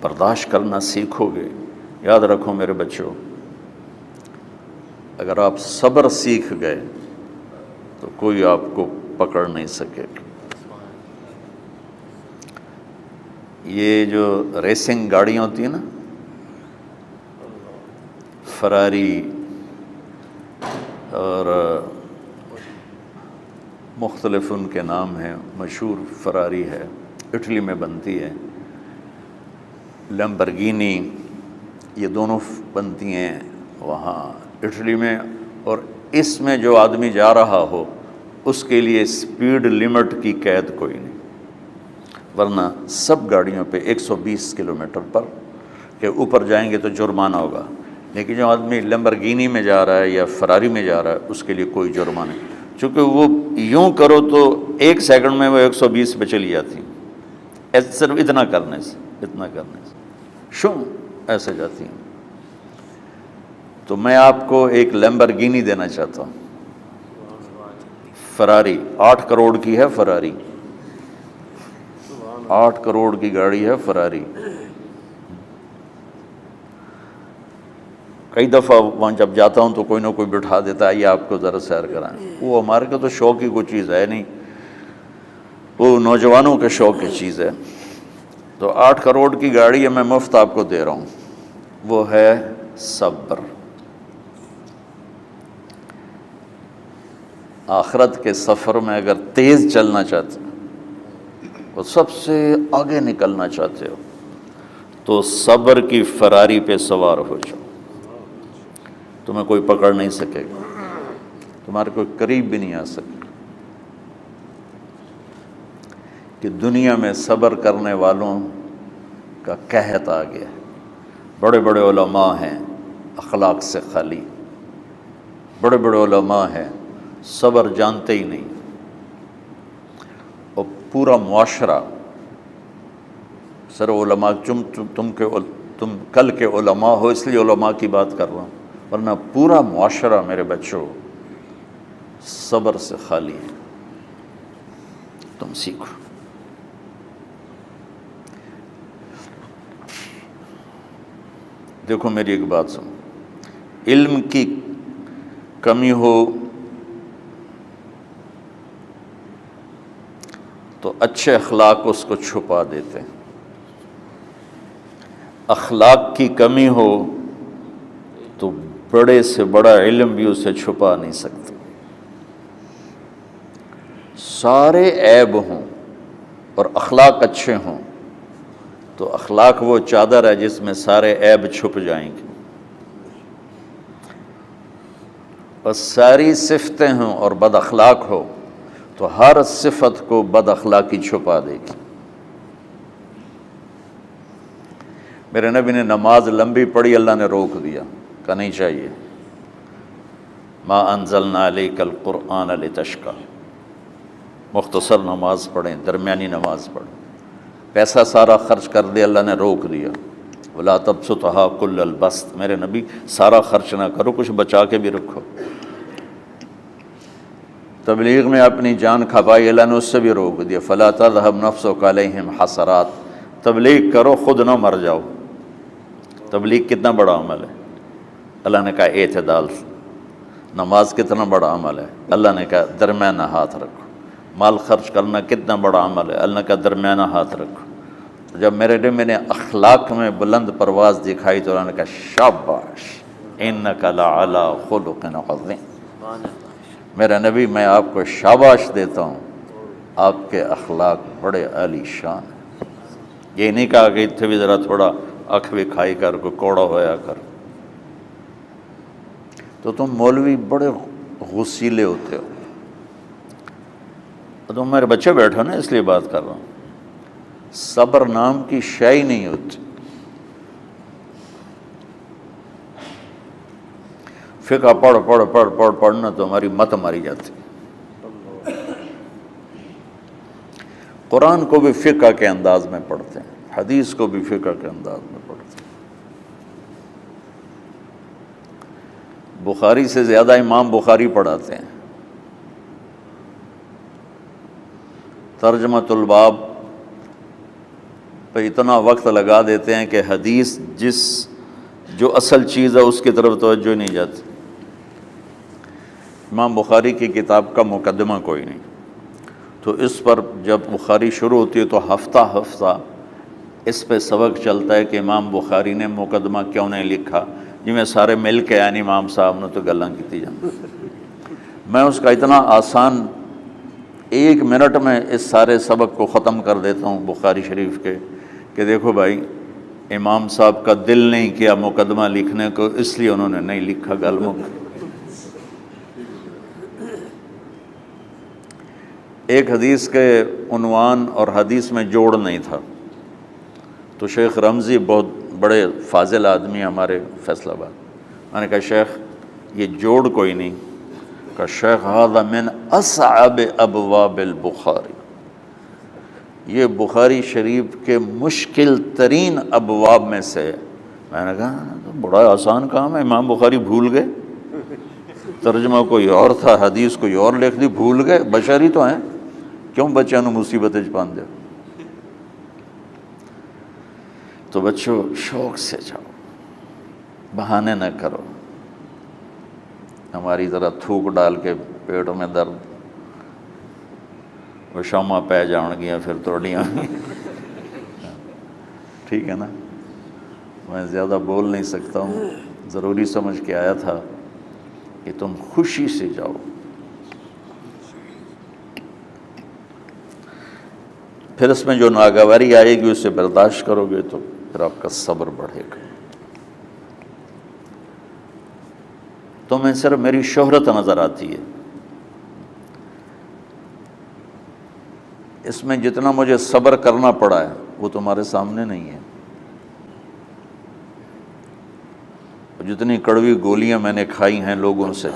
برداشت کرنا سیکھو گے. یاد رکھو میرے بچوں، اگر آپ صبر سیکھ گئے تو کوئی آپ کو پکڑ نہیں سکے گا. یہ جو ریسنگ گاڑیاں ہوتی ہیں نا، فراری اور مختلف ان کے نام ہیں، مشہور فراری ہے، اٹلی میں بنتی ہے. لیمبرگینی، یہ دونوں بنتی ہیں وہاں اٹلی میں. اور اس میں جو آدمی جا رہا ہو اس کے لیے سپیڈ لمٹ کی قید کوئی نہیں، ورنہ سب گاڑیوں پہ 120 کلومیٹر پر کے اوپر جائیں گے تو جرمانہ ہوگا. لیکن جو آدمی لیمبرگینی میں جا رہا ہے یا فراری میں جا رہا ہے اس کے لیے کوئی جرمانہ نہیں، چونکہ وہ یوں کرو تو 1 سیکنڈ میں وہ 120 پہ چلی جاتی ہیں، صرف اتنا کرنے سے شو ایسے جاتی ہیں. تو میں آپ کو ایک لیمبرگینی دینا چاہتا ہوں، فراری 8 کروڑ کی ہے. فراری 8 کروڑ کی گاڑی ہے فراری. کئی دفعہ وہاں جب جاتا ہوں تو کوئی نہ کوئی بٹھا دیتا ہے، یہ آپ کو ذرا سیر کرائیں. وہ ہمارے کو تو شوق کی کوئی چیز ہے نہیں، وہ نوجوانوں کے شوق کی چیز ہے. تو 8 کروڑ کی گاڑی ہے، میں مفت آپ کو دے رہا ہوں، وہ ہے صبر. آخرت کے سفر میں اگر تیز چلنا چاہتے ہو، سب سے آگے نکلنا چاہتے ہو، تو صبر کی فراری پہ سوار ہو جاؤ. تمہیں کوئی پکڑ نہیں سکے گا، تمہارے کوئی قریب بھی نہیں آ سکے. کہ دنیا میں صبر کرنے والوں کا قحط آ گیا. بڑے بڑے علماء ہیں اخلاق سے خالی، بڑے بڑے علماء ہیں صبر جانتے ہی نہیں. اور پورا معاشرہ سر علماء، تم کل کے علماء ہو اس لیے علماء کی بات کر رہا ہوں، ورنہ پورا معاشرہ میرے بچوں صبر سے خالی ہے. تم سیکھو. دیکھو میری ایک بات سنو، علم کی کمی ہو تو اچھے اخلاق اس کو چھپا دیتے ہیں، اخلاق کی کمی ہو تو بڑے سے بڑا علم بھی اسے چھپا نہیں سکتا. سارے عیب ہوں اور اخلاق اچھے ہوں تو اخلاق وہ چادر ہے جس میں سارے عیب چھپ جائیں گے. اور ساری صفتیں ہوں اور بد اخلاق ہو تو ہر صفت کو بد اخلاقی چھپا دے گی. میرے نبی نے نماز لمبی پڑھی، اللہ نے روک دیا، کہا نہیں چاہیے. ما انزلنا علیک القرآن لتشقی، مختصر نماز پڑھیں، درمیانی نماز پڑھیں. پیسہ سارا خرچ کر دے، اللہ نے روک دیا. ولا تبسطها کل البسط، میرے نبی سارا خرچ نہ کرو، کچھ بچا کے بھی رکھو. تبلیغ میں اپنی جان کھپائی، اللہ نے اس سے بھی روک دیا. فلا تذهب نفسك علیہم حسرات، تبلیغ کرو خود نہ مر جاؤ. تبلیغ کتنا بڑا عمل ہے، اللہ نے کہا اعتدال. نماز کتنا بڑا عمل ہے، اللہ نے کہا درمیانہ ہاتھ رکھو. مال خرچ کرنا کتنا بڑا عمل ہے، اللہ نے کہا درمیانہ ہاتھ رکھو. جب میرے نے میں نے اخلاق میں بلند پرواز دکھائی تو اللہ نے کہا شاباش انک لعلی خلق عظیم. میرا نبی میں آپ کو شاباش دیتا ہوں، آپ کے اخلاق بڑے عالی شان ہیں. یہ نہیں کہا کہ اتنے بھی ذرا تھوڑا اکھ بھی کھائی کر، کوئی کوڑا ہویا کر. تو تم مولوی بڑے غسیلے ہوتے ہو. تم میرے بچے بیٹھو نا، اس لیے بات کر رہا ہوں. صبر نام کی شے ہی نہیں ہوتی. فقہ پڑھنا تو ہماری مت ماری جاتی. قرآن کو بھی فقہ کے انداز میں پڑھتے ہیں، حدیث کو بھی فقہ کے انداز میں پڑھتے ہیں. بخاری سے زیادہ امام بخاری پڑھاتے ہیں. ترجمۃ الباب پہ اتنا وقت لگا دیتے ہیں کہ حدیث جو اصل چیز ہے اس کی طرف توجہ نہیں جاتی۔ امام بخاری کی کتاب کا مقدمہ کوئی نہیں، تو اس پر جب بخاری شروع ہوتی ہے تو ہفتہ ہفتہ اس پہ سبق چلتا ہے کہ امام بخاری نے مقدمہ کیوں نہیں لکھا، جی میں سارے مل کے یعنی امام صاحب نے تو گلاں کیتی جان۔ میں اس کا اتنا آسان 1 منٹ میں اس سارے سبق کو ختم کر دیتا ہوں بخاری شریف کے، کہ دیکھو بھائی امام صاحب کا دل نہیں کیا مقدمہ لکھنے کو، اس لیے انہوں نے نہیں لکھا، گل مک۔ ایک حدیث کے عنوان اور حدیث میں جوڑ نہیں تھا، تو شیخ رمزی بہت بڑے فاضل آدمی ہمارے فیصل آباد، میں نے کہا شیخ یہ جوڑ کوئی نہیں، کہا شیخ ھذا من اصعب ابواب البخاری، یہ بخاری شریف کے مشکل ترین ابواب میں سے۔ میں نے کہا بڑا آسان کام ہے، امام بخاری بھول گئے، ترجمہ کوئی اور تھا، حدیث کوئی اور لکھ دی، بھول گئے، بشری تو ہیں، کیوں بچوں نو مصیبت وچ پان دے۔ تو بچوں شوق سے جاؤ، بہانے نہ کرو، ہماری طرح تھوک ڈال کے پیٹوں میں درد، وہ شامہ پہ جان گیا پھر توڑیاں۔ ٹھیک ہے نا، میں زیادہ بول نہیں سکتا ہوں، ضروری سمجھ کے آیا تھا کہ تم خوشی سے جاؤ۔ پھر اس میں جو ناگواری آئے گی اسے برداشت کرو گے تو پھر آپ کا صبر بڑھے گا۔ تمہیں صرف میری شہرت نظر آتی ہے، اس میں جتنا مجھے صبر کرنا پڑا ہے وہ تمہارے سامنے نہیں ہے، جتنی کڑوی گولیاں میں نے کھائی ہیں لوگوں سے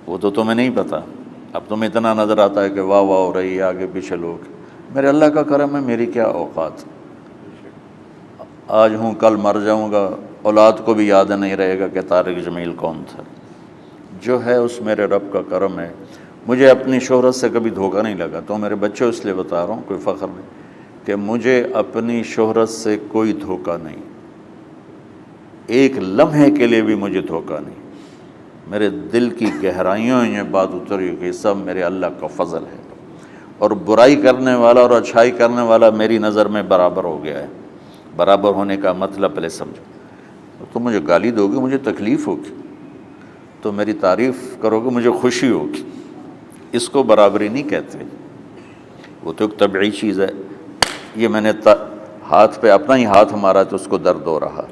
وہ تو تمہیں نہیں پتہ۔ اب تمہیں اتنا نظر آتا ہے کہ واہ واہ ہو رہی ہے آگے پیچھے لوگ، میرے اللہ کا کرم ہے، میری کیا اوقات، آج ہوں کل مر جاؤں گا، اولاد کو بھی یاد نہیں رہے گا کہ طارق جمیل کون تھا۔ جو ہے اس میرے رب کا کرم ہے، مجھے اپنی شہرت سے کبھی دھوکہ نہیں لگا، تو میرے بچوں اس لیے بتا رہا ہوں، کوئی فخر نہیں، کہ مجھے اپنی شہرت سے کوئی دھوکہ نہیں، ایک لمحے کے لیے بھی مجھے دھوکہ نہیں، میرے دل کی گہرائیوں یہ بات اتری کہ سب میرے اللہ کا فضل ہے، اور برائی کرنے والا اور اچھائی کرنے والا میری نظر میں برابر ہو گیا ہے۔ برابر ہونے کا مطلب پہلے سمجھو، تم مجھے گالی دو گے مجھے تکلیف ہوگی، تو میری تعریف کرو گے مجھے خوشی ہوگی، اس کو برابری نہیں کہتے، وہ تو ایک طبعی چیز ہے۔ یہ میں نے ہاتھ پہ اپنا ہی ہاتھ مارا تو اس کو درد ہو رہا،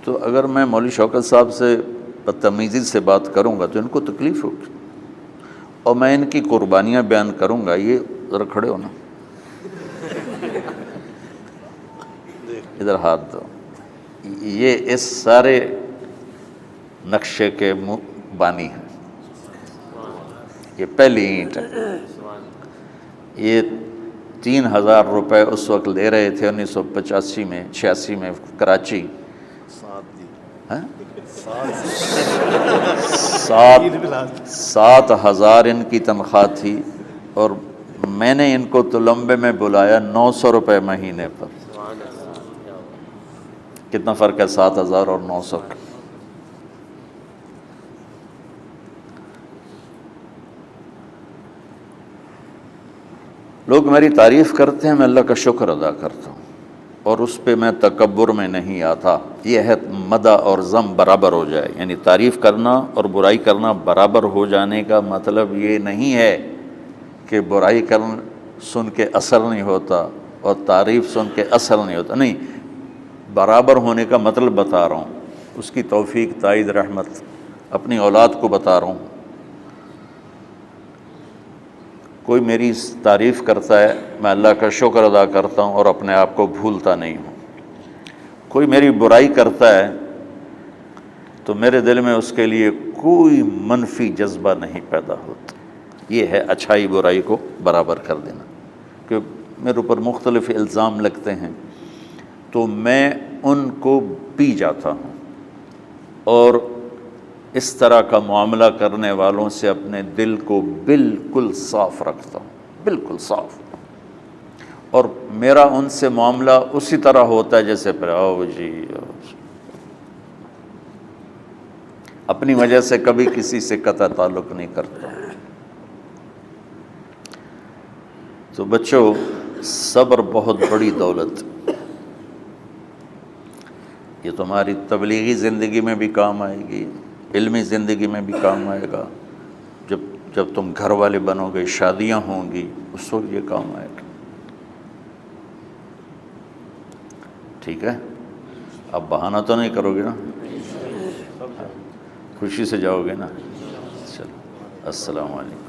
تو اگر میں مولوی شوکت صاحب سے بدتمیزی سے بات کروں گا تو ان کو تکلیف ہوگی، اور میں ان کی قربانیاں بیان کروں گا۔ یہ ذرا کھڑے ہو نا، ادھر ہاتھ دو، یہ اس سارے نقشے کے بانی ہیں، یہ پہلی اینٹ ہے، یہ 3000 روپے اس وقت لے رہے تھے 1985 میں 86 میں کراچی، 7,000 ان کی تنخواہ تھی، اور میں نے ان کو تلمبے میں بلایا 900 روپے مہینے پر۔ کتنا فرق ہے 7,000 اور 900 کا؟ لوگ میری تعریف کرتے ہیں، میں اللہ کا شکر ادا کرتا ہوں، اور اس پہ میں تکبر میں نہیں آتا۔ یہ ہے مدح اور ذم برابر ہو جائے، یعنی تعریف کرنا اور برائی کرنا برابر ہو جانے کا مطلب یہ نہیں ہے کہ برائی سن کے اثر نہیں ہوتا اور تعریف سن کے اثر نہیں ہوتا، نہیں، برابر ہونے کا مطلب بتا رہا ہوں، اس کی توفیق تائید رحمت اپنی اولاد کو بتا رہا ہوں۔ کوئی میری تعریف کرتا ہے میں اللہ کا شکر ادا کرتا ہوں اور اپنے آپ کو بھولتا نہیں ہوں، کوئی میری برائی کرتا ہے تو میرے دل میں اس کے لیے کوئی منفی جذبہ نہیں پیدا ہوتا۔ یہ ہے اچھائی برائی کو برابر کر دینا، کہ میرے اوپر مختلف الزام لگتے ہیں تو میں ان کو پی جاتا ہوں، اور اس طرح کا معاملہ کرنے والوں سے اپنے دل کو بالکل صاف رکھتا ہوں، بالکل صاف، اور میرا ان سے معاملہ اسی طرح ہوتا ہے جیسے پھر آؤ جی اپنی وجہ سے کبھی کسی سے قطع تعلق نہیں کرتا۔ تو بچوں، صبر بہت بڑی دولت، یہ تمہاری تبلیغی زندگی میں بھی کام آئے گی، علمی زندگی میں بھی کام آئے گا، جب تم گھر والے بنو گے، شادیاں ہوں گی، اس وقت یہ کام آئے گا۔ ٹھیک ہے، اب بہانہ تو نہیں کرو گے نا، خوشی سے جاؤ گے نا؟ چلو، السلام علیکم۔